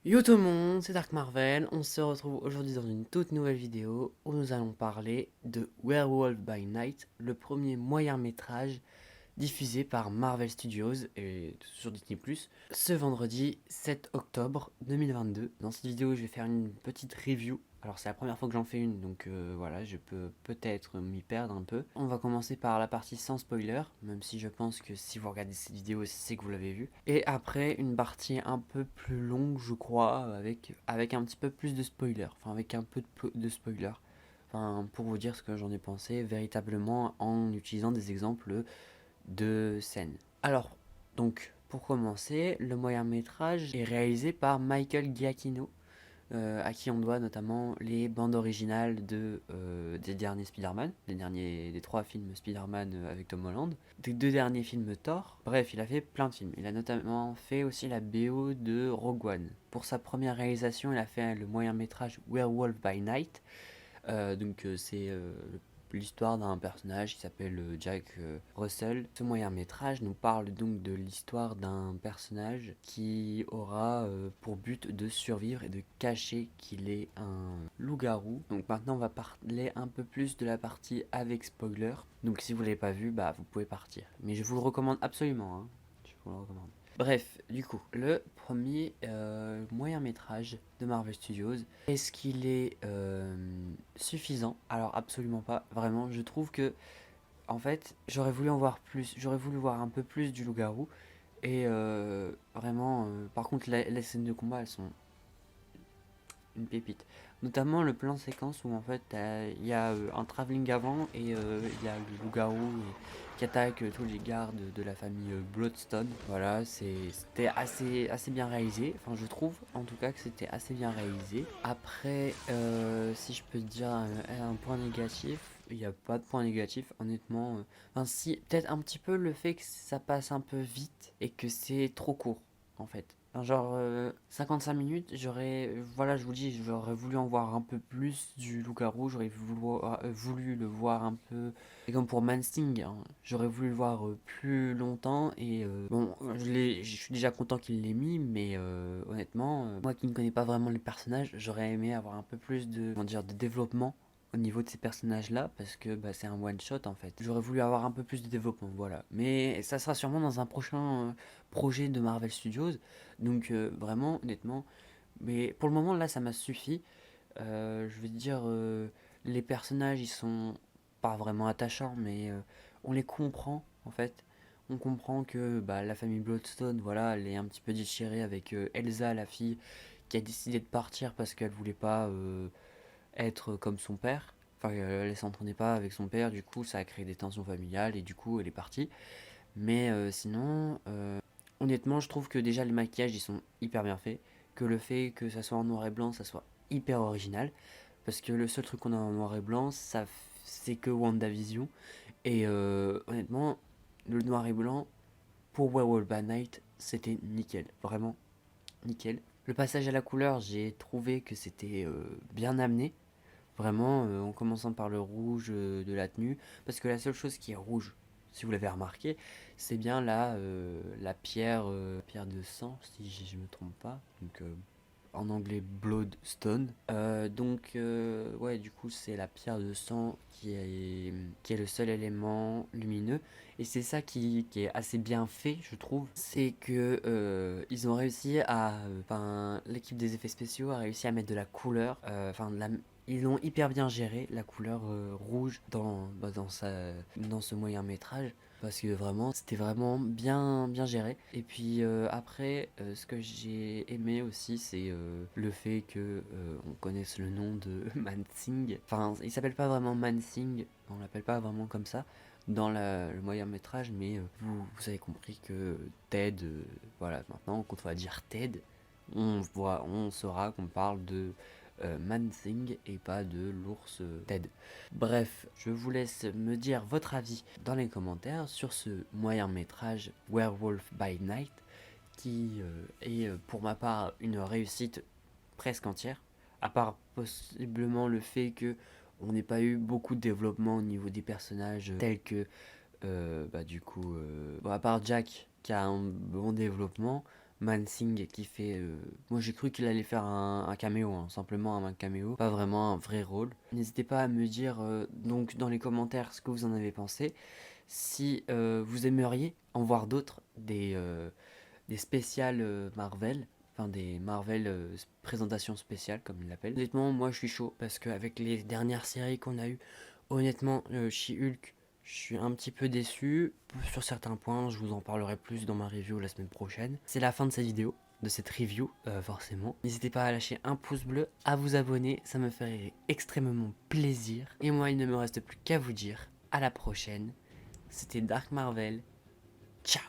Yo tout le monde, c'est Dark Marvel, on se retrouve aujourd'hui dans une toute nouvelle vidéo où nous allons parler de Werewolf by Night, le premier moyen métrage diffusé par Marvel Studios et sur Disney+, ce vendredi 7 octobre 2022. Dans cette vidéo, je vais faire une petite review. Alors c'est la première fois que j'en fais une, donc voilà, je peux peut-être m'y perdre un peu. On va commencer par la partie sans spoiler, même si je pense que si vous regardez cette vidéo, c'est que vous l'avez vue. Et après, une partie un peu plus longue, je crois, avec un petit peu plus de spoiler, enfin avec un peu de spoiler. Enfin, pour vous dire ce que j'en ai pensé véritablement en utilisant des exemples de scènes. Alors, donc, pour commencer, le moyen métrage est réalisé par Michael Giacchino, à qui on doit notamment les bandes originales des derniers Spider-Man, des trois films Spider-Man avec Tom Holland, des deux derniers films Thor. Bref, il a fait plein de films. Il a notamment fait aussi la BO de Rogue One. Pour sa première réalisation, il a fait le moyen métrage Werewolf by Night, c'est l'histoire d'un personnage qui s'appelle Jack Russell. Ce moyen métrage nous parle donc de l'histoire d'un personnage qui aura pour but de survivre et de cacher qu'il est un loup-garou. Donc maintenant on va parler un peu plus de la partie avec spoiler. Donc si vous l'avez pas vu, bah vous pouvez partir. Mais je vous le recommande absolument, hein. Je vous le recommande. Bref, du coup, le premier moyen métrage de Marvel Studios, est-ce qu'il est suffisant? Alors absolument pas, vraiment, je trouve que, en fait, j'aurais voulu en voir plus, j'aurais voulu voir un peu plus du loup-garou, et vraiment, par contre, les scènes de combat, elles sont une pépite. Notamment le plan séquence où en fait il y a un travelling avant et il y a le loup-garou qui attaque tous les gardes de la famille Bloodstone. Voilà, c'était assez bien réalisé. Enfin, je trouve en tout cas que c'était assez bien réalisé. Après, si je peux dire un point négatif, il n'y a pas de point négatif, honnêtement. Enfin, si, peut-être un petit peu le fait que ça passe un peu vite et que c'est trop court en fait. Enfin, genre 55 minutes, voilà, je vous dis, j'aurais voulu en voir un peu plus du loup-garou, voulu le voir un peu, c'est comme pour Man Sting, hein. J'aurais voulu le voir plus longtemps et bon, je suis déjà content qu'il l'ait mis, mais honnêtement, moi qui ne connais pas vraiment les personnages, j'aurais aimé avoir un peu plus comment dire, de développement au niveau de ces personnages-là, parce que bah, c'est un one-shot en fait. J'aurais voulu avoir un peu plus de développement, voilà. Mais ça sera sûrement dans un prochain projet de Marvel Studios. Donc vraiment, honnêtement, mais pour le moment là, ça m'a suffi. Je veux dire, les personnages, ils sont pas vraiment attachants, mais on les comprend en fait. On comprend que bah, la famille Bloodstone, voilà, elle est un petit peu déchirée avec Elsa, la fille, qui a décidé de partir parce qu'elle voulait pas être comme son père. Enfin, elle s'entendait pas avec son père, du coup, ça a créé des tensions familiales et du coup, elle est partie. Mais sinon, honnêtement, je trouve que déjà les maquillages ils sont hyper bien faits, que le fait que ça soit en noir et blanc, ça soit hyper original, parce que le seul truc qu'on a en noir et blanc, c'est que WandaVision, et honnêtement, le noir et blanc pour Werewolf by Night, c'était nickel, vraiment nickel. Le passage à la couleur, j'ai trouvé que c'était bien amené, vraiment, en commençant par le rouge de la tenue, parce que la seule chose qui est rouge, si vous l'avez remarqué, c'est bien la pierre de sang, si je me trompe pas. Donc, en anglais Bloodstone. Ouais, du coup, c'est la pierre de sang qui est le seul élément lumineux. Et c'est ça qui est assez bien fait, je trouve. C'est que ils ont réussi enfin, l'équipe des effets spéciaux a réussi à mettre de la couleur, ils l'ont hyper bien géré, la couleur rouge dans ce moyen métrage. Parce que vraiment, c'était vraiment bien géré. Et puis après, ce que j'ai aimé aussi, c'est le fait que on connaisse le nom de Mansing. Enfin, il s'appelle pas vraiment Mansing, on l'appelle pas vraiment comme ça dans le moyen métrage, mais vous avez compris que Ted, voilà, maintenant quand on va dire Ted, on saura qu'on parle de Mansing et pas de l'ours Ted. Bref, je vous laisse me dire votre avis dans les commentaires sur ce moyen métrage Werewolf by Night qui est pour ma part une réussite presque entière, à part possiblement le fait que on n'ait pas eu beaucoup de développement au niveau des personnages tels que à part Jack qui a un bon développement, Mansing qui fait... Moi j'ai cru qu'il allait faire un caméo, hein, simplement un caméo, pas vraiment un vrai rôle. N'hésitez pas à me dire donc dans les commentaires ce que vous en avez pensé. Si vous aimeriez en voir d'autres, des spéciales Marvel, enfin des Marvel présentations spéciales comme ils l'appellent. Honnêtement, moi je suis chaud parce qu'avec les dernières séries qu'on a eues, honnêtement, She-Hulk, je suis un petit peu déçu sur certains points. Je vous en parlerai plus dans ma review la semaine prochaine. C'est la fin de cette vidéo, de cette review, forcément. N'hésitez pas à lâcher un pouce bleu, à vous abonner, ça me ferait extrêmement plaisir. Et moi, il ne me reste plus qu'à vous dire à la prochaine. C'était Dark Marvel. Ciao.